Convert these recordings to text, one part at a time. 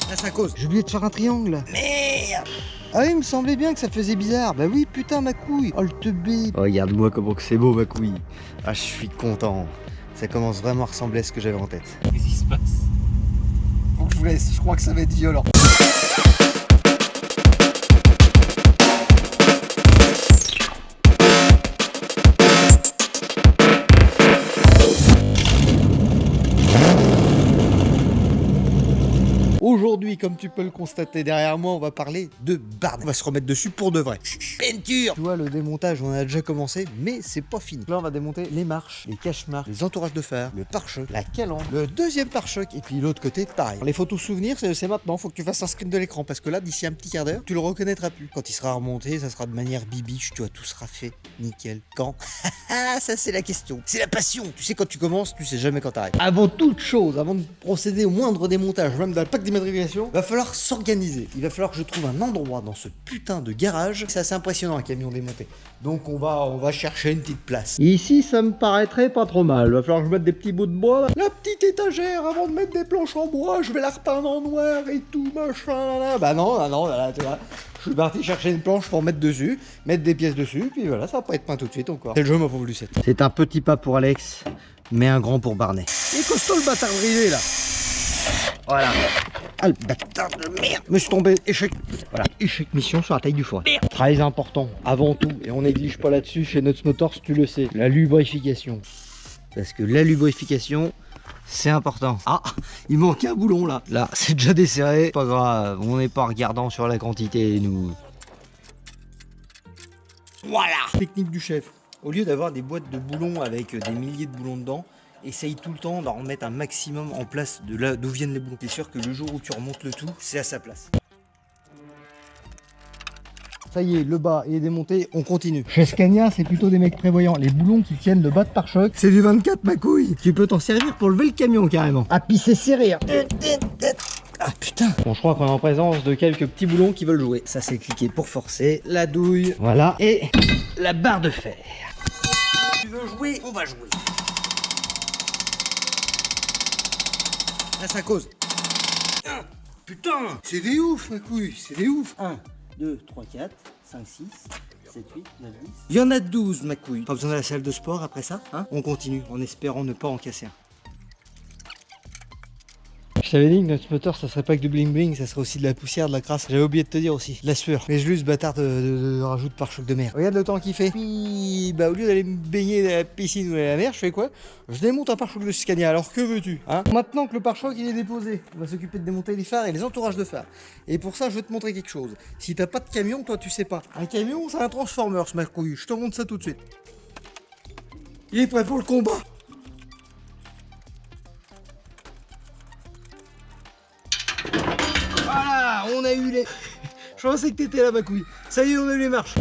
Là, ça cause. J'ai oublié de faire un triangle là. Merde. Ah oui, il me semblait bien que ça faisait bizarre. Bah oui, putain, ma couille. Oh, le teubé. Oh, regarde-moi comment que c'est beau, ma couille. Ah, je suis content. Ça commence vraiment à ressembler à ce que j'avais en tête. Qu'est-ce qui se passe? Faut que je vous laisse, je crois que ça va être violent. Aujourd'hui, comme tu peux le constater derrière moi, on va parler de barbe. On va se remettre dessus pour de vrai. Peinture. Tu vois, le démontage, on a déjà commencé, mais c'est pas fini. Là, on va démonter les marches, les cache-marches, les entourages de fer, le pare-choc, la calandre, le deuxième pare-choc, et puis l'autre côté, pareil. Les photos souvenirs, c'est maintenant. Faut que tu fasses un screen de l'écran, parce que là, d'ici un petit quart d'heure, tu le reconnaîtras plus. Quand il sera remonté, ça sera de manière bibiche, tu vois, tout sera fait. Nickel. Quand? Ah, ça, c'est la question. C'est la passion. Tu sais, quand tu commences, tu sais jamais quand t'arrêtes. Avant toute chose, avant de procéder au moindre démontage, même dans le pack d'immatriculation, va falloir s'organiser. Il va falloir que je trouve un endroit dans ce putain de garage. C'est assez impressionnant un camion démonté. Donc on va chercher une petite place. Ici, ça me paraîtrait pas trop mal. Va falloir que je mette des petits bouts de bois. Là. La petite étagère, avant de mettre des planches en bois, je vais la repeindre en noir et tout, machin. Là. Bah non, là, tu vois. Je suis parti chercher une planche pour mettre dessus, mettre des pièces dessus, puis voilà, ça va pas être peint tout de suite encore. C'est le jeu, ma pauvre Lucette. C'est un petit pas pour Alex, mais un grand pour Barney. Il est costaud le bâtard brisé là. Voilà. Ah le bâtard de merde. Je me suis tombé, échec. Voilà, échec mission sur la taille du foie. Très important, avant tout, et on néglige pas là-dessus chez Nuts Motors, tu le sais, la lubrification. Parce que la lubrification, c'est important. Ah, il manque un boulon là. Là, c'est déjà desserré. Pas grave, on n'est pas regardant sur la quantité, nous. Voilà. Technique du chef. Au lieu d'avoir des boîtes de boulons avec des milliers de boulons dedans, essaye tout le temps d'en remettre un maximum en place de là d'où viennent les boulons. T'es sûr que le jour où tu remontes le tout, c'est à sa place. Ça y est, le bas est démonté, on continue. Chez Scania, c'est plutôt des mecs prévoyants. Les boulons qui tiennent le bas de pare-choc, c'est du 24 ma couille. Tu peux t'en servir pour lever le camion carrément. Ah puis c'est serré. Ah putain. Bon, je crois qu'on est en présence de quelques petits boulons qui veulent jouer. Ça c'est cliqué pour forcer, la douille, voilà, et la barre de fer. Tu veux jouer, on va jouer. Là ça cause. Ah, putain, c'est des ouf ma couille, c'est des ouf. 1, 2, 3, 4, 5, 6, 7, 8, 9, 10. Il y en a 12 ma couille. Pas besoin de la salle de sport après ça, hein. On continue en espérant ne pas en casser un. Je t'avais dit que notre moteur ça serait pas que du bling bling, ça serait aussi de la poussière, de la crasse. J'avais oublié de te dire aussi, de la sueur. Mais je lui ce bâtard de rajout de pare-choc de mer. Regarde le temps qu'il fait. Puis bah au lieu d'aller me baigner dans la piscine ou dans la mer, je fais quoi? Je démonte un pare-choc de Scania. Alors que veux-tu, hein? Maintenant que le pare-choc il est déposé, on va s'occuper de démonter les phares et les entourages de phares. Et pour ça je vais te montrer quelque chose. Si t'as pas de camion, toi tu sais pas. Un camion c'est un transformer ce mec couille. Je te montre ça tout de suite. Il est prêt pour le combat. Voilà, on a eu les... Je pensais que t'étais là ma couille. Ça y est, on a eu les marches.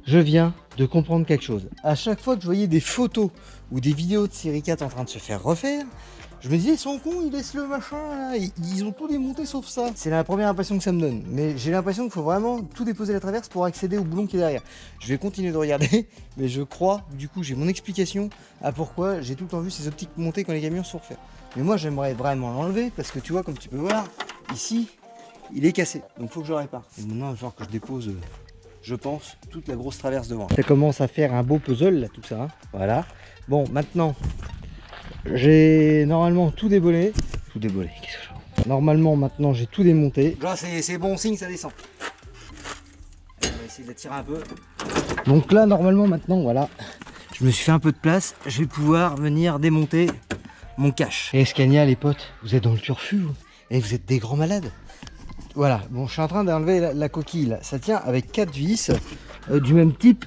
Je viens de comprendre quelque chose. À chaque fois que je voyais des photos ou des vidéos de série 4 en train de se faire refaire, je me disais, ils sont cons, ils laissent le machin là, ils ont tout démonté sauf ça. C'est la première impression que ça me donne. Mais j'ai l'impression qu'il faut vraiment tout déposer à la traverse pour accéder au boulon qui est derrière. Je vais continuer de regarder, mais je crois, du coup, j'ai mon explication à pourquoi j'ai tout le temps vu ces optiques montées quand les camions sont refaits. Mais moi, j'aimerais vraiment l'enlever parce que tu vois, comme tu peux voir, ici, il est cassé. Donc, il faut que je le répare. Et maintenant, il va falloir que je dépose, je pense, toute la grosse traverse devant. Ça commence à faire un beau puzzle, là, tout ça. Hein. Voilà. Bon, maintenant, j'ai normalement tout déboulé. Tout déboulé, qu'est-ce que je... Normalement, maintenant, j'ai tout démonté. Là, c'est bon signe, ça descend. On va essayer de la tirer un peu. Donc là, normalement, maintenant, voilà. Je me suis fait un peu de place. Je vais pouvoir venir démonter mon cache. Et Scania, les potes, vous êtes dans le turfu, vous. Et vous êtes des grands malades. Voilà, bon, je suis en train d'enlever la coquille, là. Ça tient avec 4 vis du même type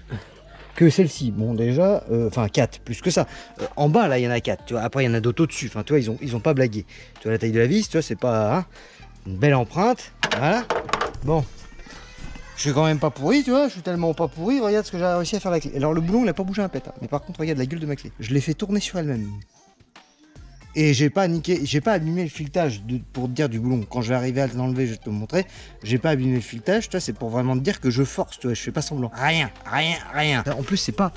que celle-ci. Bon, déjà, enfin 4, plus que ça. En bas, là, il y en a 4, tu vois. Après, il y en a d'autres au-dessus. Enfin, tu vois, ils ont pas blagué. Tu vois la taille de la vis, tu vois, c'est pas... Hein, une belle empreinte, voilà. Bon, je suis quand même pas pourri, tu vois, je suis tellement pas pourri. Regarde ce que j'ai réussi à faire avec la clé. Alors, le boulon, il a pas bougé un pet. Hein. Mais par contre, regarde la gueule de ma clé. Je l'ai fait tourner sur elle-même. Et j'ai pas niqué, j'ai pas abîmé le filetage pour te dire du boulon. Quand je vais arriver à l'enlever, je vais te le montrer. J'ai pas abîmé le filetage, tu vois, c'est pour vraiment te dire que je force, tu vois, je fais pas semblant. Rien. En plus, c'est pas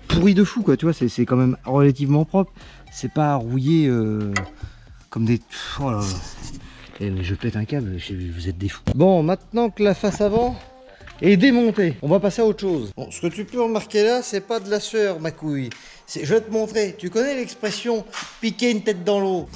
pourri de fou, quoi, tu vois, c'est quand même relativement propre. C'est pas rouillé comme des... Oh là là. Eh mais je pète un câble, vous êtes des fous. Bon, maintenant que la face avant est démontée, on va passer à autre chose. Bon, ce que tu peux remarquer là, c'est pas de la sueur, ma couille. Je vais te montrer. Tu connais l'expression piquer une tête dans l'eau?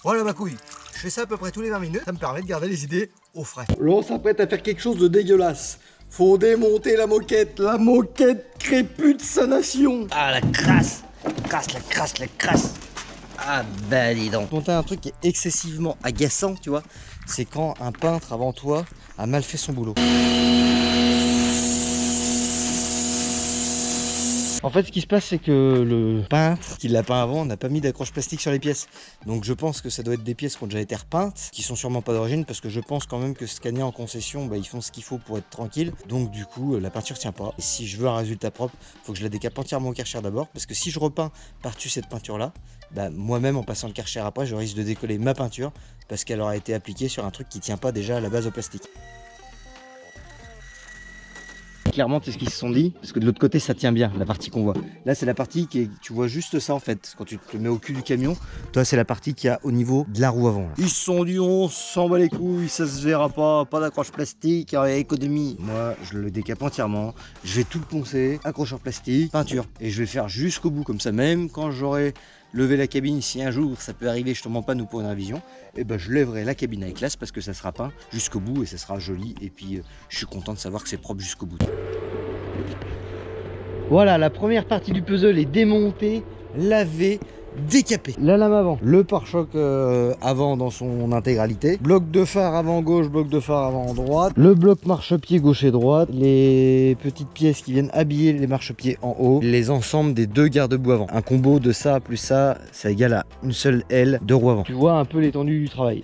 Voilà ma couille. Je fais ça à peu près tous les 20 minutes. Ça me permet de garder les idées au frais. Là, on s'apprête à faire quelque chose de dégueulasse. Faut démonter la moquette. La moquette crépue de sa nation. Ah la crasse. La crasse. Ah bah dis donc. Monter un truc qui est excessivement agaçant, tu vois, c'est quand un peintre avant toi a mal fait son boulot. En fait, ce qui se passe, c'est que le peintre qui l'a peint avant n'a pas mis d'accroche plastique sur les pièces. Donc je pense que ça doit être des pièces qui ont déjà été repeintes, qui sont sûrement pas d'origine, parce que je pense quand même que Scania en concession, bah, ils font ce qu'il faut pour être tranquille. Donc du coup, la peinture tient pas. Et si je veux un résultat propre, faut que je la décape entièrement au Karcher d'abord, parce que si je repeins par-dessus cette peinture-là, bah, moi-même en passant le Karcher après, je risque de décoller ma peinture, parce qu'elle aura été appliquée sur un truc qui tient pas déjà à la base au plastique. Clairement, c'est ce qu'ils se sont dit, parce que de l'autre côté, ça tient bien, la partie qu'on voit. Là, c'est la partie qui est, tu vois juste ça en fait, quand tu te mets au cul du camion. Toi, c'est la partie qui a au niveau de la roue avant. Là. Ils se sont dit, on s'en bat les couilles, ça se verra pas d'accroche plastique, économie. Moi, je le décape entièrement, je vais tout le poncer, accrocheur plastique, peinture. Et je vais faire jusqu'au bout, comme ça, même quand j'aurai levé la cabine, si un jour ça peut arriver, je tombe en panne ou pour une révision, et ben je lèverai la cabine avec classe parce que ça sera peint jusqu'au bout et ça sera joli. Et puis je suis content de savoir que c'est propre jusqu'au bout. Voilà, la première partie du puzzle est démontée, lavée, décapé. La lame avant, le pare-choc avant dans son intégralité, bloc de phare avant gauche, bloc de phare avant droite, le bloc marchepied gauche et droite, les petites pièces qui viennent habiller les marchepieds en haut, les ensembles des deux garde-boue avant. Un combo de ça plus ça égale à une seule aile de roue avant. Tu vois un peu l'étendue du travail.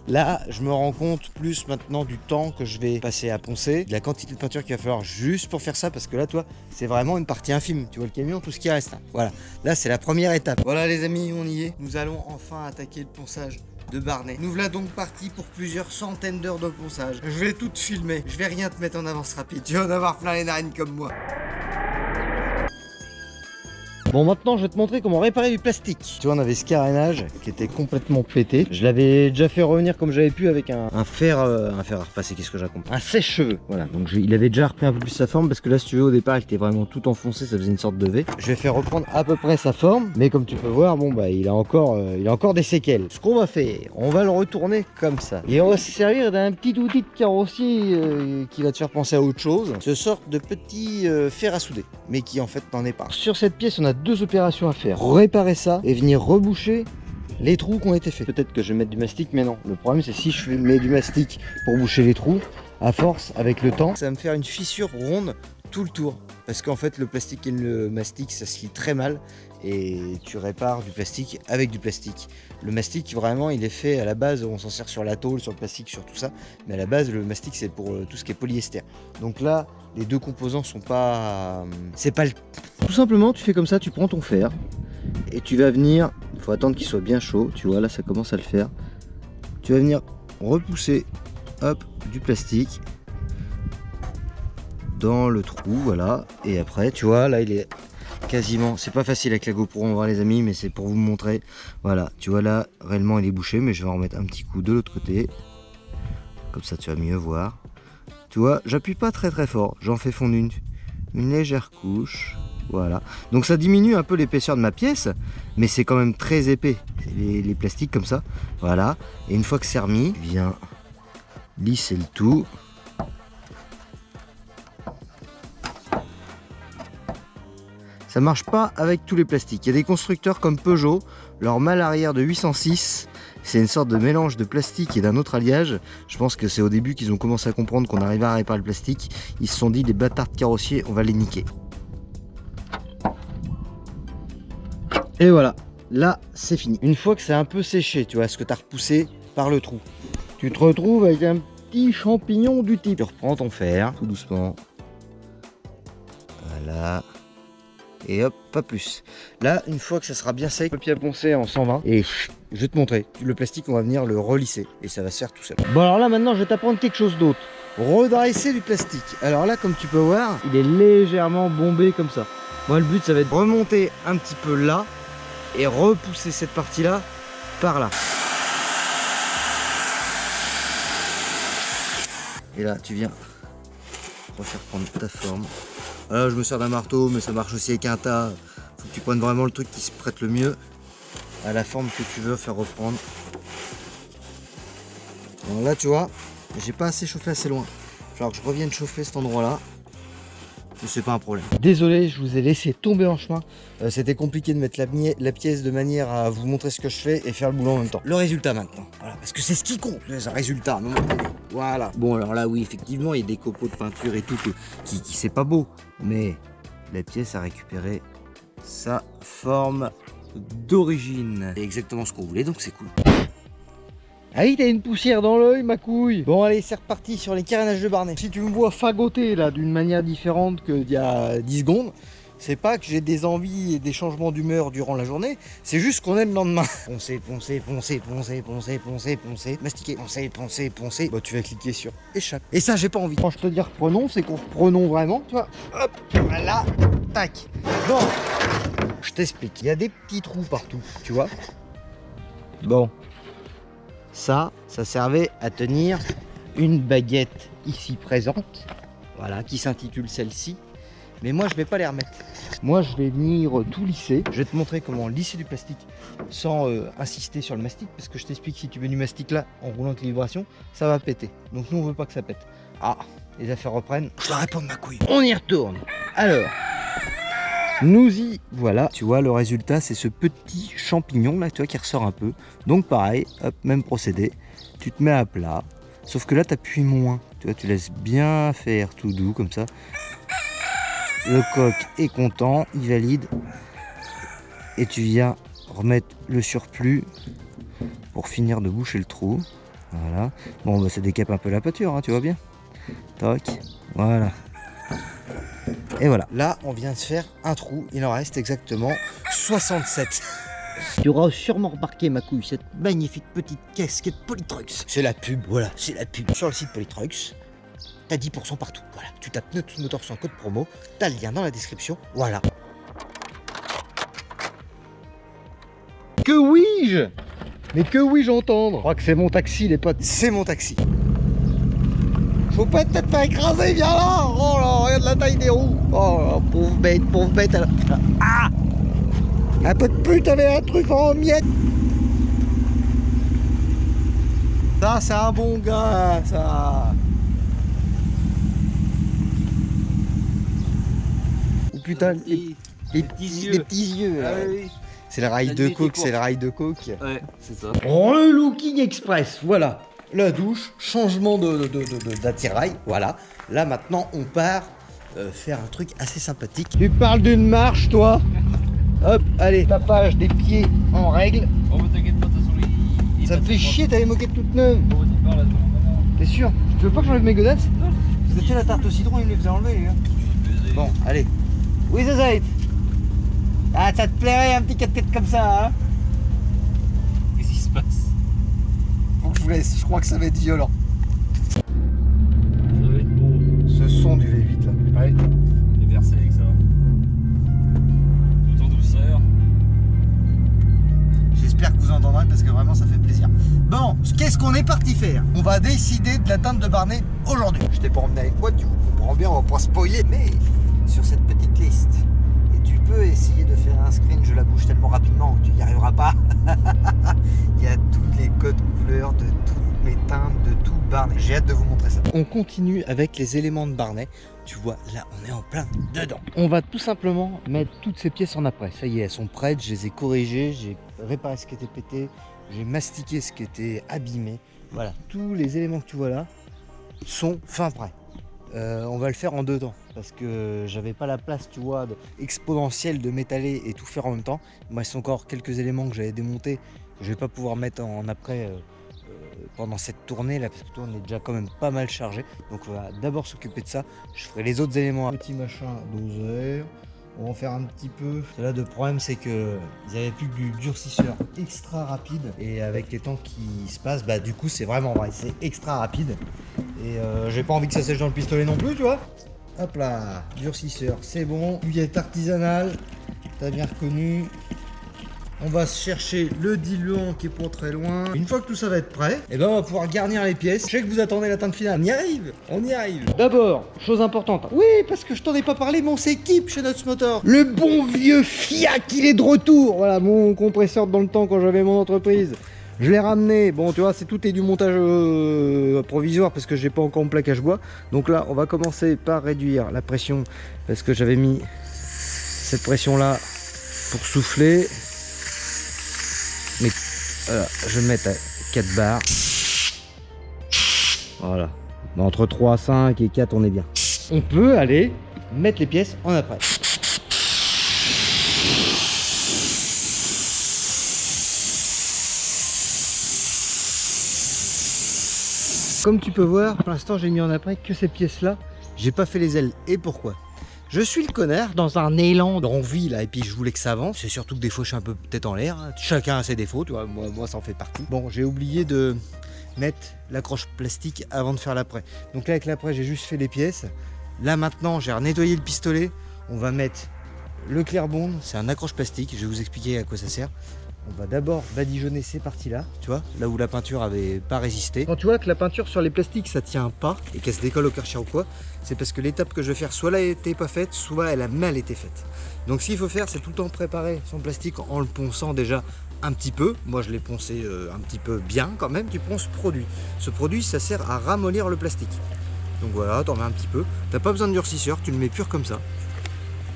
Là, je me rends compte plus maintenant du temps que je vais passer à poncer, de la quantité de peinture qu'il va falloir juste pour faire ça, parce que là, toi, c'est vraiment une partie infime. Tu vois le camion, tout ce qui reste. Hein. Voilà, là, c'est la première étape. Voilà les amis, on y est. Nous allons enfin attaquer le ponçage de Barnet. Nous voilà donc partis pour plusieurs centaines d'heures de ponçage. Je vais tout te filmer. Je vais rien te mettre en avance rapide. Tu vas en avoir plein les narines comme moi. Bon, maintenant je vais te montrer comment réparer du plastique. Tu vois, on avait ce carénage qui était complètement pété. Je l'avais déjà fait revenir comme j'avais pu avec un fer à repasser. Qu'est-ce que j'ai compris? Un sèche-cheveux. Voilà, donc il avait déjà repris un peu plus sa forme, parce que là, si tu veux, au départ il était vraiment tout enfoncé, ça faisait une sorte de V. Je vais faire reprendre à peu près sa forme, mais comme tu peux voir, bon bah il a encore des séquelles. Ce qu'on va faire, on va le retourner comme ça, et on va se servir d'un petit outil de carrossier qui va te faire penser à autre chose. Ce sorte de petit fer à souder, mais qui en fait n'en est pas. Sur cette pièce, on a deux opérations à faire: réparer ça et venir reboucher les trous qui ont été faits. Peut-être que je vais mettre du mastic, mais non. Le problème, c'est si je mets du mastic pour boucher les trous, à force, avec le temps, ça va me faire une fissure ronde tout le tour. Parce qu'en fait, le plastique et le mastic, ça se lie très mal. Et tu répares du plastique avec du plastique. Le mastic, vraiment, il est fait à la base, on s'en sert sur la tôle, sur le plastique, sur tout ça. Mais à la base, le mastic, c'est pour tout ce qui est polyester. Donc là, les deux composants sont pas... c'est pas le... Tout simplement, tu fais comme ça, tu prends ton fer. Et tu vas venir... Il faut attendre qu'il soit bien chaud. Tu vois, là, ça commence à le faire. Tu vas venir repousser, hop, du plastique dans le trou, voilà. Et après, tu vois, là, il est... quasiment, c'est pas facile avec la GoPro, on va voir les amis, mais c'est pour vous montrer. Voilà, tu vois là, réellement il est bouché, mais je vais en remettre un petit coup de l'autre côté. Comme ça tu vas mieux voir. Tu vois, j'appuie pas très fort, j'en fais fondre une légère couche. Voilà, donc ça diminue un peu l'épaisseur de ma pièce, mais c'est quand même très épais, les plastiques comme ça. Voilà, et une fois que c'est remis, je viens lisser le tout. Ça marche pas avec tous les plastiques. Il y a des constructeurs comme Peugeot, leur malle arrière de 806, c'est une sorte de mélange de plastique et d'un autre alliage. Je pense que c'est au début qu'ils ont commencé à comprendre qu'on arrivait à réparer le plastique. Ils se sont dit, les bâtards de carrossiers, on va les niquer. Et voilà, là c'est fini. Une fois que c'est un peu séché, tu vois, ce que tu as repoussé par le trou, tu te retrouves avec un petit champignon du type. Tu reprends ton fer, tout doucement. Voilà. Et hop, pas plus. Là, une fois que ça sera bien sec, le papier à poncer en 120. Et je vais te montrer. Le plastique, on va venir le relisser. Et ça va se faire tout seul. Bon, alors là, maintenant, je vais t'apprendre quelque chose d'autre. Redresser du plastique. Alors là, comme tu peux voir, il est légèrement bombé comme ça. Moi, le but, ça va être de remonter un petit peu là. et repousser cette partie-là par là. Et là, tu viens refaire prendre ta forme. Alors, je me sers d'un marteau, mais ça marche aussi avec un tas. Faut que tu prennes vraiment le truc qui se prête le mieux à la forme que tu veux faire reprendre. Alors là, tu vois, j'ai pas assez chauffé assez loin. Il va falloir que je revienne chauffer cet endroit-là. Mais c'est pas un problème. Désolé, je vous ai laissé tomber en chemin. C'était compliqué de mettre la pièce de manière à vous montrer ce que je fais et faire le boulot en même temps. Le résultat maintenant, voilà, parce que c'est ce qui compte, le résultat. Voilà. Bon, alors là, oui, effectivement, il y a des copeaux de peinture et tout qui c'est pas beau. Mais la pièce a récupéré sa forme d'origine. C'est exactement ce qu'on voulait, donc c'est cool. Ah oui, t'as une poussière dans l'œil, ma couille. Bon, allez, c'est reparti sur les carénages de Barnet. Si tu me vois fagoter là d'une manière différente qu'il y a 10 secondes, c'est pas que j'ai des envies et des changements d'humeur durant la journée, c'est juste qu'on est le lendemain. Poncer, poncer, poncer, poncer, poncer, poncer, poncer, mastiquer, poncer, poncer, poncer. Bah, tu vas cliquer sur échappe. Et ça, j'ai pas envie. Quand je te dis reprenons, c'est qu'on reprenons vraiment, tu vois. Hop, voilà, tac. Bon, je t'explique. Il y a des petits trous partout, tu vois. Bon. Ça servait à tenir une baguette ici présente, voilà, qui s'intitule celle-ci. Mais moi, je vais pas les remettre. Moi, je vais venir tout lisser. Je vais te montrer comment lisser du plastique sans insister sur le mastic, parce que je t'explique, si tu mets du mastic là, en roulant avec les vibrations, ça va péter. Donc nous, on veut pas que ça pète. Ah, les affaires reprennent. Je dois répondre, ma couille. On y retourne. Alors, nous y voilà. Tu vois, le résultat, c'est ce petit champignon là, tu vois, qui ressort un peu. Donc pareil, hop, même procédé. Tu te mets à plat. Sauf que là, tu appuies moins. Tu vois, tu laisses bien faire tout doux comme ça. Le coq est content, il valide. Et tu viens remettre le surplus pour finir de boucher le trou. Voilà. Bon, bah, ça décape un peu la pâture, hein, tu vois bien. Toc. Voilà. Et voilà, là on vient de faire un trou, il en reste exactement 67. Tu auras sûrement remarqué, ma couille, cette magnifique petite casquette Polytrucks. C'est la pub, voilà, c'est la pub. Sur le site Polytrucks, t'as 10% partout. Voilà, tu tapes Pneus Tous Moteurs sans code promo, t'as le lien dans la description, voilà. Que oui-je? Mais que oui-je entendre? Je crois que c'est mon taxi, les potes, c'est mon taxi. Faut pas peut-être pas écraser, viens là. Oh là, regarde la taille des roues. Oh, pauvre bête. Ah, un peu de pute avait un truc en miettes. Ça, c'est un bon gars, ça. Oh putain, les petits yeux. Ah, oui. C'est le rail de coke, c'est le rail de coke. Ouais, c'est ça. Relooking Express, voilà. La douche, changement d'attirail, voilà. Là maintenant on part faire un truc assez sympathique. Tu parles d'une marche toi? Hop, allez, tapage des pieds en règle. Oh, mais t'inquiète pas, de toute façon, ça me fait chier, t'as les moquettes toutes neuves. T'es sûr? Tu veux pas que j'enlève mes godasses? Vous étiez la tarte au citron, il me les faisait enlever les gars. Bon, allez. Oui, ça va être. Ah, ça te plairait un petit 4x4 comme ça, hein? Qu'est-ce qui se passe? Faut que je vous laisse, je crois que ça va être violent. Ça va être beau. Ce son du V8 là. Ouais. Et versé avec ça. Tout en douceur. J'espère que vous entendrez parce que vraiment ça fait plaisir. Bon, qu'est-ce qu'on est parti faire? On va décider de l'atteinte de Barnet aujourd'hui. Je t'ai pas emmené avec moi, tu comprends bien, on va pas spoiler, mais sur cette petite liste. Et tu peux essayer de faire un screen, je la bouge tellement rapidement que tu n'y arriveras pas. Il y a tous les codes couleurs de toutes mes teintes, de tout Barnet. J'ai hâte de vous montrer ça. On continue avec les éléments de Barnet. Tu vois, là, on est en plein dedans. On va tout simplement mettre toutes ces pièces en après. Ça y est, elles sont prêtes, je les ai corrigées, j'ai réparé ce qui était pété, j'ai mastiqué ce qui était abîmé. Voilà, tous les éléments que tu vois là sont fin prêts. On va le faire en 2 temps parce que j'avais pas la place, tu vois, exponentielle de m'étaler et tout faire en même temps. Il me reste encore quelques éléments que j'avais démontés que je vais pas pouvoir mettre en après pendant cette tournée là, parce que toi on est déjà quand même pas mal chargé. Donc on va d'abord s'occuper de ça. Je ferai les autres éléments. Petit machin doseur. On va en faire un petit peu. Là, le problème, c'est que ils avaient plus du durcisseur extra rapide. Et avec les temps qui se passent, bah du coup, c'est vraiment vrai. C'est extra rapide. Et j'ai pas envie que ça sèche dans le pistolet non plus, tu vois. Hop là, durcisseur, c'est bon. Cuillette artisanale, t'as bien reconnu. On va se chercher le diluant qui est pas très loin. Une fois que tout ça va être prêt, et ben on va pouvoir garnir les pièces. Je sais que vous attendez la teinte finale. On y arrive, on y arrive. D'abord, chose importante. Oui, parce que je t'en ai pas parlé, mais on s'équipe chez Nuts Motor. Le bon vieux Fiat, il est de retour. Voilà, mon compresseur dans le temps quand j'avais mon entreprise. Je l'ai ramené, bon tu vois, tout est du montage provisoire parce que j'ai pas encore mon plaquage bois. Donc là, on va commencer par réduire la pression parce que j'avais mis cette pression là pour souffler. Mais voilà, je vais mettre à 4 bars. Voilà, entre 3, 5 et 4 on est bien. On peut aller mettre les pièces en après. Comme tu peux voir, pour l'instant j'ai mis en après que ces pièces là. J'ai pas fait les ailes. Et pourquoi? Je suis le connard dans un élan d'envie là, et puis je voulais que ça avance. C'est surtout que des fois je suis un peu peut-être en l'air. Chacun a ses défauts, tu vois, moi ça en fait partie. Bon, j'ai oublié de mettre l'accroche plastique avant de faire l'après. Donc là avec l'après j'ai juste fait les pièces. Là maintenant j'ai nettoyé le pistolet. On va mettre le Clearbond, c'est un accroche plastique. Je vais vous expliquer à quoi ça sert. On va d'abord badigeonner ces parties-là, tu vois, là où la peinture avait pas résisté. Quand tu vois que la peinture sur les plastiques ça tient pas et qu'elle se décolle au Karcher ou quoi, c'est parce que l'étape que je vais faire, soit elle n'était pas faite, soit elle a mal été faite. Donc ce qu'il faut faire, c'est tout le temps préparer son plastique en le ponçant déjà un petit peu. Moi je l'ai poncé un petit peu bien quand même. Tu ponces produit. Ce produit, ça sert à ramollir le plastique. Donc voilà, t'en mets un petit peu. T'as pas besoin de durcisseur, tu le mets pur comme ça.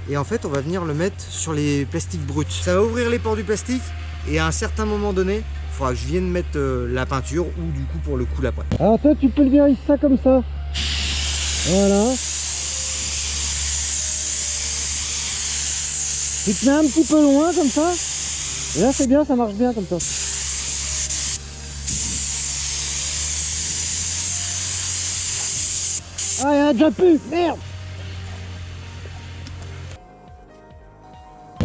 Et en fait, on va venir le mettre sur les plastiques bruts. Ça va ouvrir les pores du plastique. Et à un certain moment donné, il faudra que je vienne mettre la peinture ou du coup pour le coup l'après. Alors toi tu peux le vérifier ça comme ça. Voilà. Tu te mets un petit peu loin comme ça. Et là c'est bien, ça marche bien comme ça. Ah il y en a déjà plus, merde.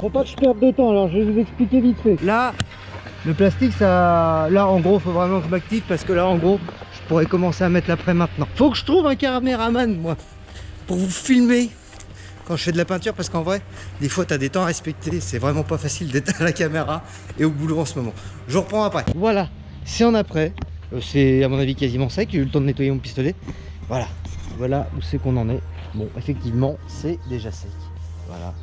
Faut pas que je perde de temps, alors je vais vous expliquer vite fait. Là, le plastique, ça... Là, en gros, faut vraiment que je m'active parce que là, en gros, je pourrais commencer à mettre l'après maintenant. Faut que je trouve un caméraman, moi, pour vous filmer quand je fais de la peinture parce qu'en vrai, des fois, t'as des temps à respecter. C'est vraiment pas facile d'être à la caméra et au boulot en ce moment. Je reprends après. Voilà, c'est en après. C'est, à mon avis, quasiment sec. J'ai eu le temps de nettoyer mon pistolet. Voilà, voilà où c'est qu'on en est. Bon, effectivement, c'est déjà sec. Voilà.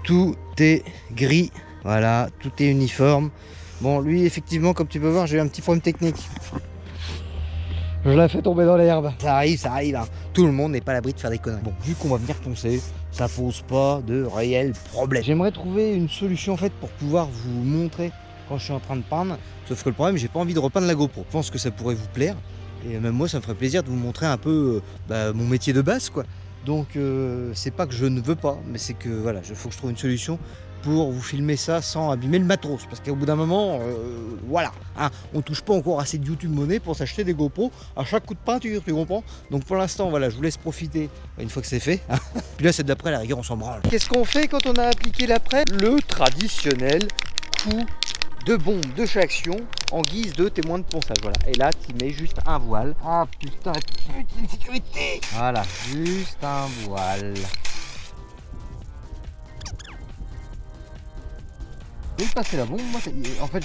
Tout est gris, voilà, tout est uniforme. Bon, lui, effectivement, comme tu peux voir, j'ai eu un petit problème technique. Je l'ai fait tomber dans l'herbe. Ça arrive, hein. Tout le monde n'est pas à l'abri de faire des conneries. Bon, vu qu'on va venir poncer, ça pose pas de réel problème. J'aimerais trouver une solution, en fait, pour pouvoir vous montrer quand je suis en train de peindre. Sauf que le problème, j'ai pas envie de repeindre la GoPro. Je pense que ça pourrait vous plaire. Et même moi, ça me ferait plaisir de vous montrer un peu mon métier de base, quoi. Donc c'est pas que je ne veux pas, mais c'est que voilà, il faut que je trouve une solution pour vous filmer ça sans abîmer le matos. Parce qu'au bout d'un moment, voilà, hein, on touche pas encore assez de YouTube monnaie pour s'acheter des GoPro à chaque coup de peinture, tu comprends? Donc pour l'instant, voilà, je vous laisse profiter une fois que c'est fait. Hein. Puis là, c'est de l'après, la rigueur, on s'en branle. Qu'est-ce qu'on fait quand on a appliqué l'après? Le traditionnel coup de bombe de chez Action en guise de témoin de ponçage. Voilà. Et là, tu mets juste un voile. Ah putain, putain, sécurité. Voilà, juste un voile. Je vais passer la bombe. Moi, en fait,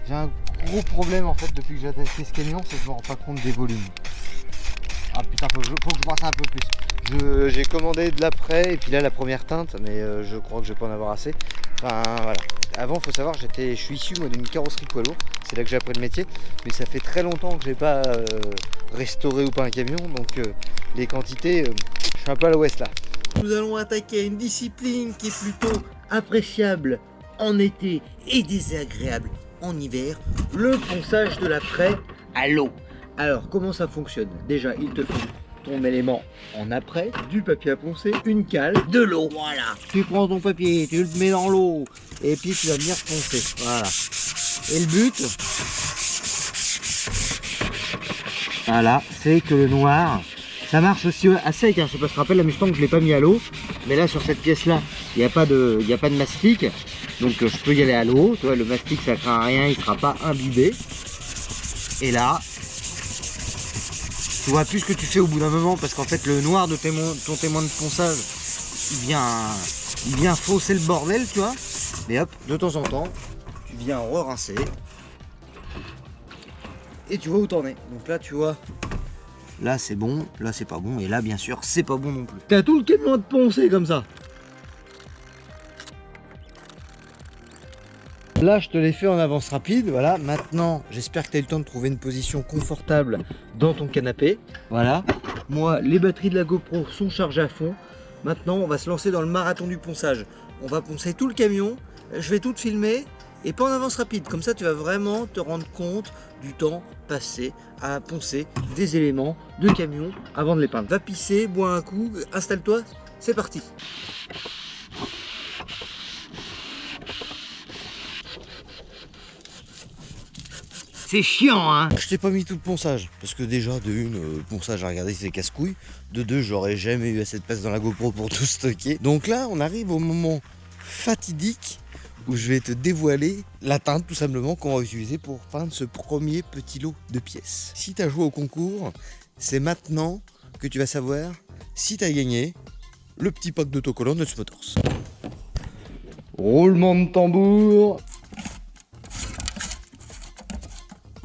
j'ai un gros problème en fait depuis que j'ai attaqué ce camion, c'est que je me rends pas compte des volumes. Ah putain, faut que je brasse un peu plus. J'ai commandé de l'après et puis là la première teinte, mais je crois que je vais pas en avoir assez. Enfin voilà. Avant, faut savoir, je suis issu moi d'une carrosserie poids lourd. C'est là que j'ai appris le métier, mais ça fait très longtemps que j'ai pas restauré ou pas un camion, donc les quantités, je suis un peu à l'ouest là. Nous allons attaquer une discipline qui est plutôt appréciable en été et désagréable en hiver, le ponçage de l'après à l'eau. Alors comment ça fonctionne? Déjà, il te faut ton élément en après, du papier à poncer, une cale, de l'eau, voilà. Tu prends ton papier, tu le mets dans l'eau, et puis tu vas venir poncer, voilà. Et le but, voilà, c'est que le noir, ça marche aussi à sec, hein. Je sais pas si tu te rappelles, la Mustang, je l'ai pas mis à l'eau, mais là sur cette pièce-là, il n'y a pas de mastic, donc je peux y aller à l'eau, tu vois, le mastic ça craint rien, il sera pas imbibé. Et là, tu vois plus ce que tu fais au bout d'un moment parce qu'en fait le noir de ton témoin de ponçage il vient fausser le bordel, tu vois. Mais hop, de temps en temps, tu viens re-rincer. Et tu vois où t'en es. Donc là, tu vois, là c'est bon, là c'est pas bon, et là bien sûr c'est pas bon non plus. T'as tout le camion à te poncer comme ça. Là je te l'ai fait en avance rapide, voilà. Maintenant j'espère que tu as eu le temps de trouver une position confortable dans ton canapé. Voilà, moi les batteries de la GoPro sont chargées à fond. Maintenant on va se lancer dans le marathon du ponçage. On va poncer tout le camion, je vais tout te filmer. Et pas en avance rapide, comme ça tu vas vraiment te rendre compte du temps passé à poncer des éléments de camion avant de les peindre. Va pisser, bois un coup, installe-toi, c'est parti. C'est chiant, hein. Je t'ai pas mis tout le ponçage, parce que déjà, de une, ponçage à regarder c'est casse-couille. De deux, j'aurais jamais eu assez de place dans la GoPro pour tout stocker. Donc là, on arrive au moment fatidique où je vais te dévoiler la teinte tout simplement qu'on va utiliser pour peindre ce premier petit lot de pièces. Si tu as joué au concours, c'est maintenant que tu vas savoir si tu as gagné le petit pack d'autocollants de Nuts Motors. Roulement de tambour.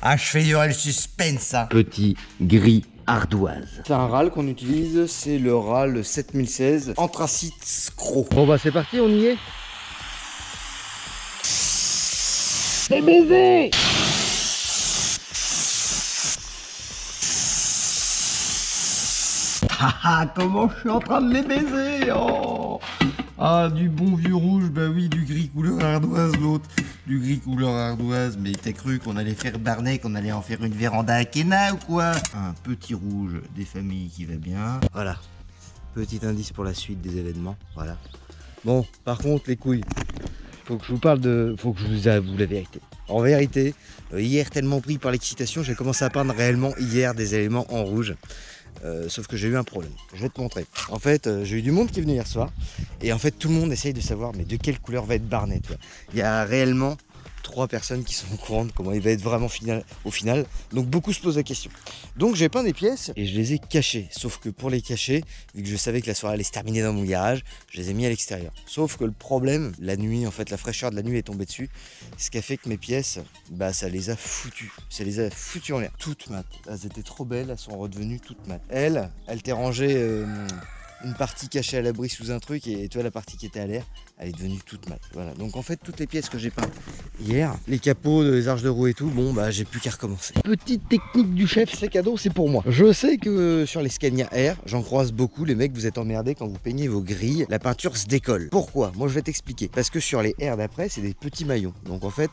Ah, je fais durer le suspense, hein. Petit gris ardoise. C'est un râle qu'on utilise, c'est le râle 7016 Anthracite Scro. Bon bah c'est parti, on y est. C'est baisé. Ah, comment je suis en train de les baiser, oh. Ah, du bon vieux rouge, bah oui, du gris couleur ardoise, l'autre. Du gris couleur ardoise, mais t'as cru qu'on allait faire Barnet, qu'on allait en faire une véranda à Kena ou quoi? Un petit rouge des familles qui va bien. Voilà, petit indice pour la suite des événements, voilà. Bon, par contre, les couilles, faut que je vous parle de... faut que je vous avoue la vérité. En vérité, hier, tellement pris par l'excitation, j'ai commencé à peindre réellement hier des éléments en rouge. Sauf que j'ai eu un problème, je vais te montrer. En fait, j'ai eu du monde qui est venu hier soir. Et en fait, tout le monde essaye de savoir mais de quelle couleur va être Barnet. Il y a réellement 3 personnes qui sont au courant de comment il va être vraiment au final. Donc beaucoup se posent la question. Donc j'ai peint des pièces et je les ai cachées. Sauf que pour les cacher, vu que je savais que la soirée allait se terminer dans mon garage, je les ai mis à l'extérieur. Sauf que le problème, la nuit, en fait, la fraîcheur de la nuit est tombée dessus. Ce qui a fait que mes pièces, bah ça les a foutues. Ça les a foutues en l'air. Toutes mates. Elles étaient trop belles, elles sont redevenues toutes mates. Elle t'est rangée... une partie cachée à l'abri sous un truc et toi la partie qui était à l'air elle est devenue toute mate. Voilà, donc en fait toutes les pièces que j'ai peintes hier, les capots, les arches de roue et tout, bon bah j'ai plus qu'à recommencer. Petite technique du chef, c'est cadeau, c'est pour moi. Je sais que sur les Scania R, j'en croise beaucoup, les mecs vous êtes emmerdés quand vous peignez vos grilles, la peinture se décolle. Pourquoi? Moi je vais t'expliquer. Parce que sur les R d'après c'est des petits maillons, donc en fait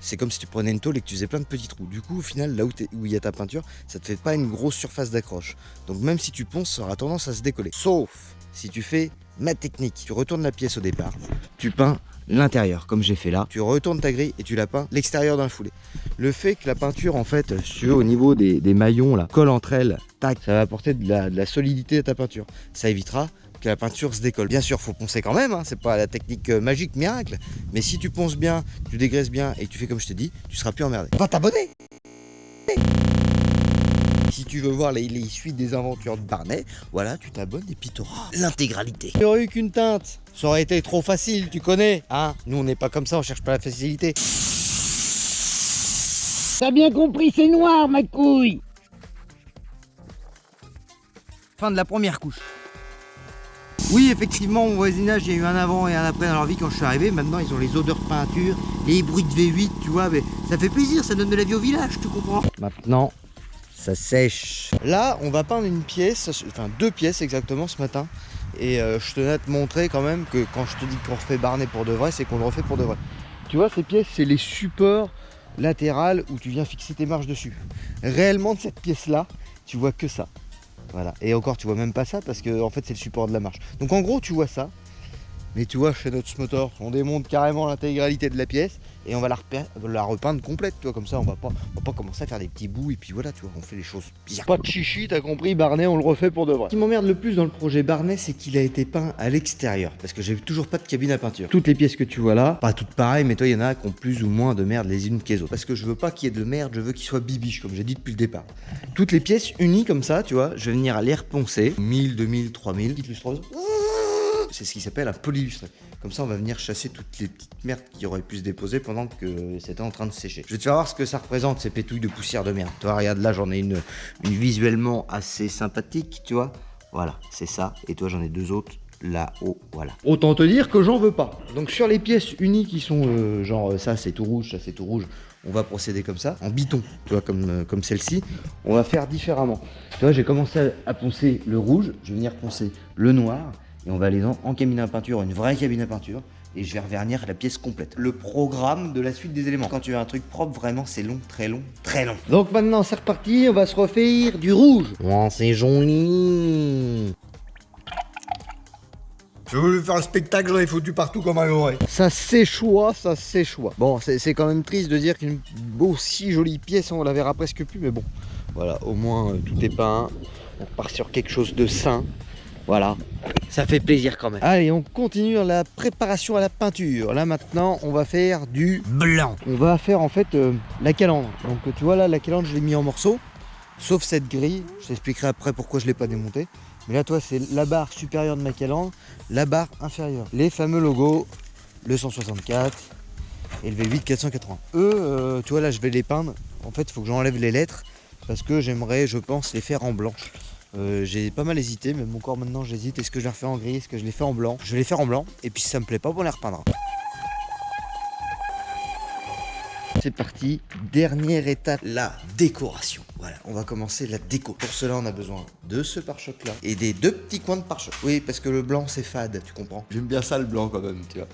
c'est comme si tu prenais une tôle et que tu faisais plein de petits trous. Du coup, au final, là où il y a ta peinture, ça te fait pas une grosse surface d'accroche. Donc même si tu ponces, ça aura tendance à se décoller. Sauf si tu fais ma technique. Tu retournes la pièce au départ, tu peins l'intérieur, comme j'ai fait là. Tu retournes ta grille et tu la peins l'extérieur d'un foulée. Le fait que la peinture, en fait, au niveau des maillons, là, colle entre elles, tac, ça va apporter de la solidité à ta peinture. Ça évitera que la peinture se décolle. Bien sûr, faut poncer quand même, hein, c'est pas la technique magique miracle, mais si tu ponces bien, tu dégraisses bien et que tu fais comme je te dis, tu seras plus emmerdé. Va t'abonner. Si tu veux voir les suites des aventures de Barnet, voilà, tu t'abonnes et puis t'auras l'intégralité. Il n'y aurait eu qu'une teinte, ça aurait été trop facile, tu connais, hein. Nous on n'est pas comme ça, on cherche pas la facilité. T'as bien compris, c'est noir ma couille. Fin de la première couche. Oui, effectivement, mon voisinage, il y a eu un avant et un après dans leur vie quand je suis arrivé. Maintenant, ils ont les odeurs de peinture, les bruits de V8, tu vois. Mais ça fait plaisir, ça donne de la vie au village, tu comprends? Maintenant, ça sèche. Là, on va peindre une pièce, enfin 2 pièces exactement ce matin. Et je tenais à te montrer quand même que quand je te dis qu'on refait Barnet pour de vrai, c'est qu'on le refait pour de vrai. Tu vois, ces pièces, c'est les supports latérales où tu viens fixer tes marches dessus. Réellement, de cette pièce-là, tu vois que ça. Voilà, et encore tu vois même pas ça parce que en fait c'est le support de la marche. Donc en gros tu vois ça, mais tu vois chez Nuts Motors on démonte carrément l'intégralité de la pièce et on va la repeindre complète, tu vois, comme ça on va pas commencer à faire des petits bouts et puis voilà, tu vois, on fait les choses bien. Pas de chichi, t'as compris, Barnet on le refait pour de vrai. Ce qui m'emmerde le plus dans le projet Barnet, c'est qu'il a été peint à l'extérieur parce que j'ai toujours pas de cabine à peinture. Toutes les pièces que tu vois là, pas toutes pareilles, mais toi il y en a qui ont plus ou moins de merde les unes que les autres. Parce que je veux pas qu'il y ait de merde, je veux qu'il soit bibiche comme j'ai dit depuis le départ. Toutes les pièces unies comme ça, tu vois, je vais venir à les reponcer, 1000, 2000, 3000, petite lustreuse. c'est ce qui s'appelle un polylustré. Comme ça, on va venir chasser toutes les petites merdes qui auraient pu se déposer pendant que c'était en train de sécher. Je vais te faire voir ce que ça représente, ces pétouilles de poussière de merde. Toi, regarde là, j'en ai une visuellement assez sympathique, tu vois. Voilà, c'est ça. Et toi, j'en ai deux autres là-haut, voilà. Autant te dire que j'en veux pas. Donc sur les pièces unies qui sont genre ça c'est tout rouge, ça c'est tout rouge, on va procéder comme ça, en biton, tu vois, comme celle-ci. On va faire différemment. Tu vois, j'ai commencé à poncer le rouge, je vais venir poncer le noir, et on va aller en cabine à peinture, une vraie cabine à peinture, et je vais revernir la pièce complète. Le programme de la suite des éléments. Quand tu veux un truc propre, vraiment, c'est long, très long, très long. Donc maintenant, c'est reparti, on va se refaire du rouge. Oh, c'est joli. J'ai voulu faire le spectacle, j'en ai foutu partout comme un goré. Ça s'échoua, ça s'échoua. Bon, c'est quand même triste de dire qu'une aussi jolie pièce, on la verra presque plus, mais bon. Voilà, au moins tout est peint. On repart sur quelque chose de sain. Voilà, ça fait plaisir quand même. Allez, on continue la préparation à la peinture. Là maintenant, on va faire du blanc. On va faire en fait la calandre. Donc tu vois là, la calandre, je l'ai mis en morceaux. Sauf cette grille, je t'expliquerai après pourquoi je ne l'ai pas démontée. Mais là, toi, c'est la barre supérieure de ma calandre, la barre inférieure. Les fameux logos, le 164 et le V8 480. Eux, tu vois, là, je vais les peindre. En fait, il faut que j'enlève les lettres parce que j'aimerais, je pense, les faire en blanc. J'ai pas mal hésité, même encore maintenant, j'hésite. Est-ce que je les refais en gris? Est-ce que je les fais en blanc? Je vais les faire en blanc. Et puis, si ça me plaît pas, on les repeindra. C'est parti, dernière étape, la décoration. Voilà, on va commencer la déco. Pour cela, on a besoin de ce pare-choc là et des deux petits coins de pare-choc. Oui, parce que le blanc c'est fade, tu comprends. J'aime bien ça le blanc quand même, tu vois.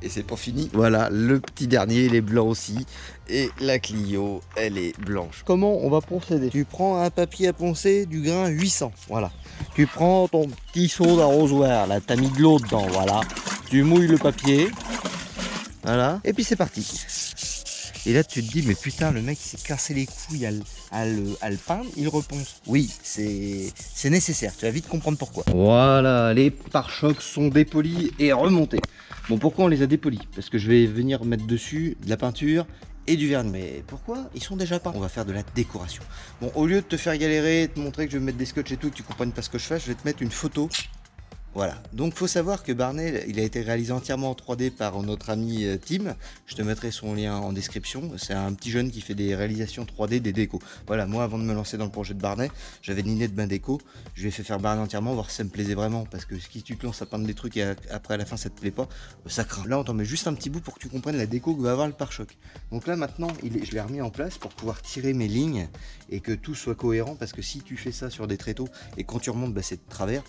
Et c'est pas fini. Voilà, le petit dernier, il est blanc aussi. Et la Clio, elle est blanche. Comment on va procéder? Tu prends un papier à poncer du grain 800, voilà. Tu prends ton petit seau d'arrosoir, là, t'as mis de l'eau dedans, voilà. Tu mouilles le papier. Voilà, et puis c'est parti. Et là tu te dis, mais putain, le mec il s'est cassé les couilles à le peindre, il reponce. Oui, c'est nécessaire, tu vas vite comprendre pourquoi. Voilà, les pare-chocs sont dépolis et remontés. Bon, pourquoi on les a dépolis? Parce que je vais venir mettre dessus de la peinture et du vernis. Mais pourquoi? Ils sont déjà peints. On va faire de la décoration. Bon, au lieu de te faire galérer, te montrer que je vais mettre des scotch et tout, que tu comprennes pas ce que je fais, je vais te mettre une photo. Voilà, donc faut savoir que Barnet, il a été réalisé entièrement en 3D par notre ami Tim. Je te mettrai son lien en description. C'est un petit jeune qui fait des réalisations 3D, des décos. Voilà, moi avant de me lancer dans le projet de Barnet, j'avais une idée de bain déco. Je lui ai fait faire Barnet entièrement, voir si ça me plaisait vraiment. Parce que si tu te lances à peindre des trucs et après à la fin ça te plaît pas, ça craint. Là on t'en met juste un petit bout pour que tu comprennes la déco que va avoir le pare-choc. Donc là maintenant, je l'ai remis en place pour pouvoir tirer mes lignes et que tout soit cohérent. Parce que si tu fais ça sur des tréteaux et quand tu remontes, bah, c'est de travers.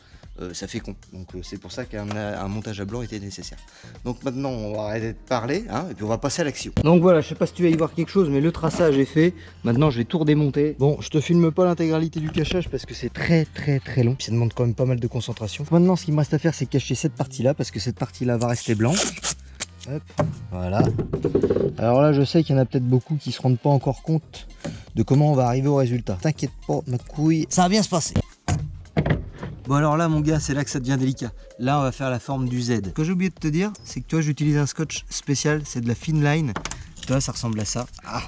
Ça fait con. Donc c'est pour ça qu'un montage à blanc était nécessaire. Donc maintenant on va arrêter de parler hein, et puis on va passer à l'action. Donc voilà, je sais pas si tu vas y voir quelque chose, mais le traçage est fait. Maintenant je vais tout redémonter. Bon, je te filme pas l'intégralité du cachage parce que c'est très long. Puis ça demande quand même pas mal de concentration. Maintenant ce qu'il me reste à faire, c'est cacher cette partie là parce que cette partie là va rester blanche. Hop, voilà. Alors là je sais qu'il y en a peut-être beaucoup qui se rendent pas encore compte de comment on va arriver au résultat. T'inquiète pas ma couille, ça va bien se passer. Bon alors là mon gars, c'est là que ça devient délicat. Là on va faire la forme du Z. Ce que j'ai oublié de te dire, c'est que tu vois j'utilise un scotch spécial, c'est de la fine line. Tu vois ça ressemble à ça. Ah.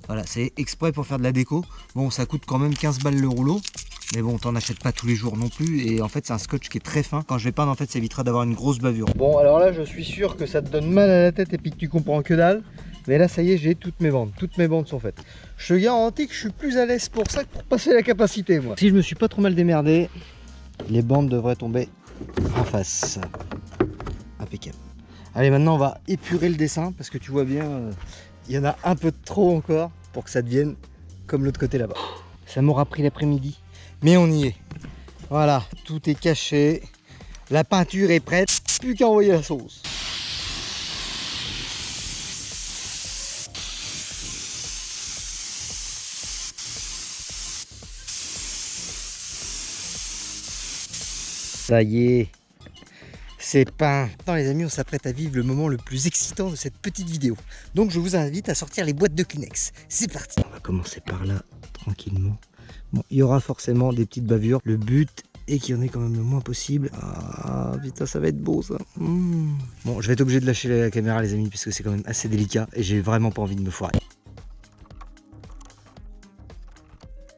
Voilà, c'est exprès pour faire de la déco. Bon ça coûte quand même 15 balles le rouleau. Mais bon t'en achètes pas tous les jours non plus. Et en fait c'est un scotch qui est très fin. Quand je vais peindre en fait ça évitera d'avoir une grosse bavure. Bon alors là je suis sûr que ça te donne mal à la tête et puis que tu comprends que dalle. Mais là ça y est, j'ai toutes mes bandes. Toutes mes bandes sont faites. Je te garantis que je suis plus à l'aise pour ça que pour passer la capacité moi. Si je me suis pas trop mal démerdé, les bandes devraient tomber en face. Impeccable. Allez, maintenant on va épurer le dessin parce que tu vois bien, il y en a un peu trop encore pour que ça devienne comme l'autre côté là-bas. Ça m'aura pris l'après-midi, mais on y est. Voilà, tout est caché. La peinture est prête, plus qu'à envoyer la sauce. Ça y est, c'est peint. Maintenant les amis, on s'apprête à vivre le moment le plus excitant de cette petite vidéo. Donc je vous invite à sortir les boîtes de Kleenex. C'est parti. On va commencer par là, tranquillement. Bon, il y aura forcément des petites bavures. Le but est qu'il y en ait quand même le moins possible. Ah putain, ça va être beau ça. Bon, je vais être obligé de lâcher la caméra les amis, parce que c'est quand même assez délicat et j'ai vraiment pas envie de me foirer.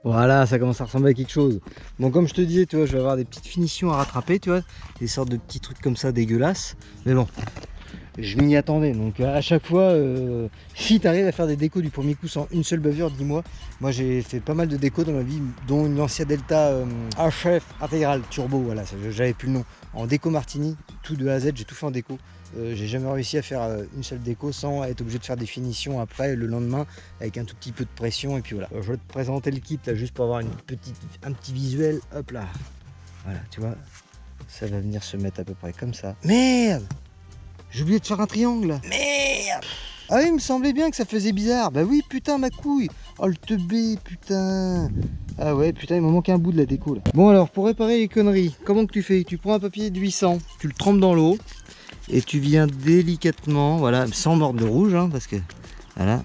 Voilà, ça commence à ressembler à quelque chose. Bon, comme je te disais, tu vois, je vais avoir des petites finitions à rattraper, tu vois, des sortes de petits trucs comme ça dégueulasses. Mais bon, je m'y attendais. Donc à chaque fois, si tu arrives à faire des décos du premier coup sans une seule bavure, dis-moi. Moi, j'ai fait pas mal de décos dans ma vie, dont une Lancia Delta HF intégrale turbo. Voilà, j'avais plus le nom. En déco Martini, tout de A à Z, j'ai tout fait en déco. J'ai jamais réussi à faire une seule déco sans être obligé de faire des finitions après le lendemain avec un tout petit peu de pression. Et puis voilà, je vais te présenter le kit là juste pour avoir un petit visuel. Hop là, voilà, tu vois, ça va venir se mettre à peu près comme ça. Merde, j'ai oublié de faire un triangle là. Merde. Ah oui, il me semblait bien que ça faisait bizarre. Bah oui, putain, ma couille. Oh le teubé, putain. Ah ouais, putain, il me manque un bout de la déco là. Bon alors, pour réparer les conneries, comment que tu fais? Tu prends un papier de 800, tu le trempes dans l'eau. Et tu viens délicatement, voilà, sans mordre de rouge, hein, parce que, voilà,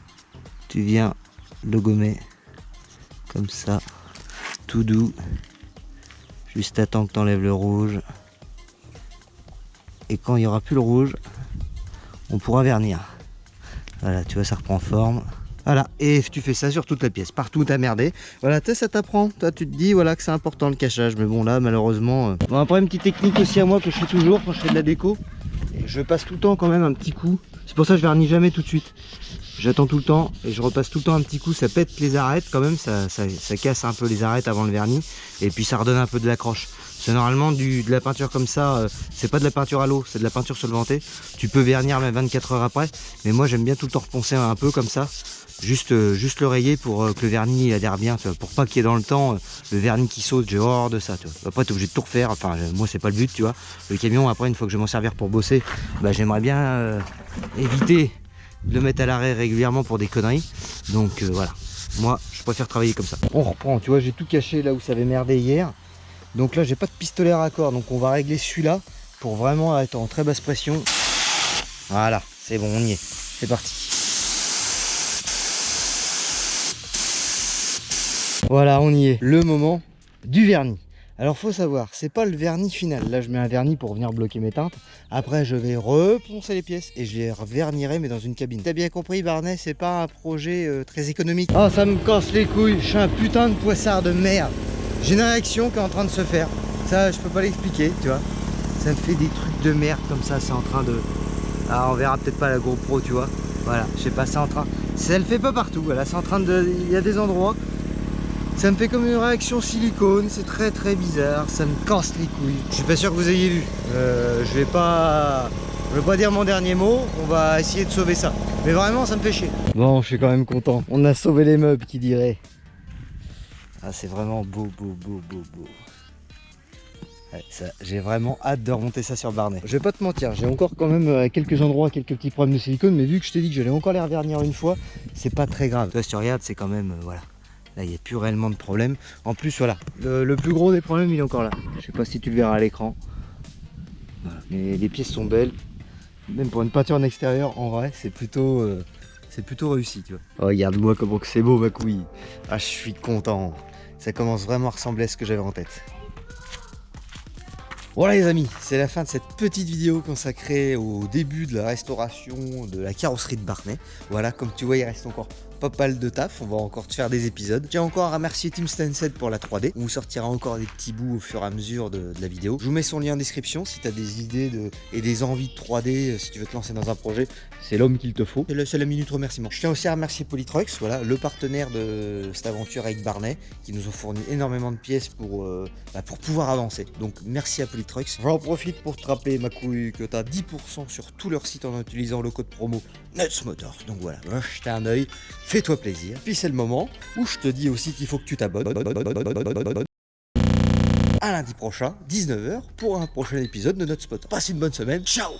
tu viens le gommer, comme ça, tout doux, juste à temps que tu enlèves le rouge. Et quand il n'y aura plus le rouge, on pourra vernir. Voilà, tu vois, ça reprend forme. Voilà, et tu fais ça sur toute la pièce, partout où t'as merdé. Voilà, ça t'apprend. Toi, tu te dis voilà que c'est important le cachage, mais bon là, malheureusement. Bon, après, une petite technique aussi à moi que je fais toujours quand je fais de la déco. Je passe tout le temps quand même un petit coup. C'est pour ça que je vernis jamais tout de suite. J'attends tout le temps et je repasse tout le temps un petit coup. Ça pète les arêtes quand même, ça casse un peu les arêtes avant le vernis. Et puis ça redonne un peu de l'accroche. C'est normalement de la peinture comme ça, c'est pas de la peinture à l'eau, c'est de la peinture solvantée. Tu peux vernir même 24 heures après. Mais moi j'aime bien tout le temps reponcer un peu comme ça. Juste le rayer pour que le vernis il adhère bien, tu vois, pour pas qu'il y ait dans le temps le vernis qui saute, j'ai horreur de ça. Tu vois. Après t'es obligé de tout refaire, enfin moi c'est pas le but, tu vois. Le camion après une fois que je vais m'en servir pour bosser, bah, j'aimerais bien éviter de le mettre à l'arrêt régulièrement pour des conneries. Donc voilà, moi je préfère travailler comme ça. On reprend, tu vois, j'ai tout caché là où ça avait merdé hier. Donc là j'ai pas de pistolet à raccord, donc on va régler celui-là pour vraiment être en très basse pression. Voilà, c'est bon, on y est, c'est parti. Voilà, on y est, le moment du vernis. Alors faut savoir, c'est pas le vernis final. Là je mets un vernis pour venir bloquer mes teintes. Après je vais reponcer les pièces et je les revernirai mais dans une cabine. T'as bien compris Barnet, c'est pas un projet très économique. Ah ça me casse les couilles, je suis un putain de poissard de merde. J'ai une réaction qui est en train de se faire. Ça je peux pas l'expliquer, tu vois. Ça me fait des trucs de merde comme ça, c'est en train de... Ah on verra peut-être pas la GoPro, tu vois. Voilà, je sais pas, c'est en train... Ça le fait pas partout, voilà, c'est en train de... Il y a des endroits... Ça me fait comme une réaction silicone, c'est très très bizarre, ça me casse les couilles. Je suis pas sûr que vous ayez vu, je vais pas dire mon dernier mot, on va essayer de sauver ça. Mais vraiment ça me fait chier. Bon, je suis quand même content, on a sauvé les meubles qui dirait. Ah c'est vraiment beau. Ouais, j'ai vraiment hâte de remonter ça sur Barnet. Je vais pas te mentir, j'ai encore quand même à quelques endroits quelques petits problèmes de silicone, mais vu que je t'ai dit que j'allais encore les revernir une fois, c'est pas très grave. Toi si tu regardes, c'est quand même, voilà. Là, il n'y a plus réellement de problème. En plus, voilà, le plus gros des problèmes, il est encore là. Je sais pas si tu le verras à l'écran. Voilà. Mais les pièces sont belles. Même pour une peinture en extérieur, en vrai, c'est plutôt réussi, tu vois. Oh, regarde-moi comment que c'est beau, ma couille. Ah, je suis content. Ça commence vraiment à ressembler à ce que j'avais en tête. Voilà les amis, c'est la fin de cette petite vidéo consacrée au début de la restauration de la carrosserie de Barnet. Voilà, comme tu vois, il reste encore pas mal de taf, on va encore te faire des épisodes. Tiens encore à remercier Team Stanset pour la 3D. On vous sortira encore des petits bouts au fur et à mesure de la vidéo. Je vous mets son lien en description si tu as des idées et des envies de 3D, si tu veux te lancer dans un projet, c'est l'homme qu'il te faut. Et là c'est la minute remerciement. Je tiens aussi à remercier Polytrucks, voilà, le partenaire de cette aventure avec Barnet, qui nous ont fourni énormément de pièces pour pouvoir avancer. Donc merci à Polytrucks. J'en profite pour te rappeler, ma couille, que tu as 10% sur tout leur site en utilisant le code promo Nuts Motors. Donc voilà, va jeter un œil. Fais-toi plaisir. Puis c'est le moment où je te dis aussi qu'il faut que tu t'abonnes. À lundi prochain, 19h, pour un prochain épisode de Nuts Motors. Passe une bonne semaine. Ciao!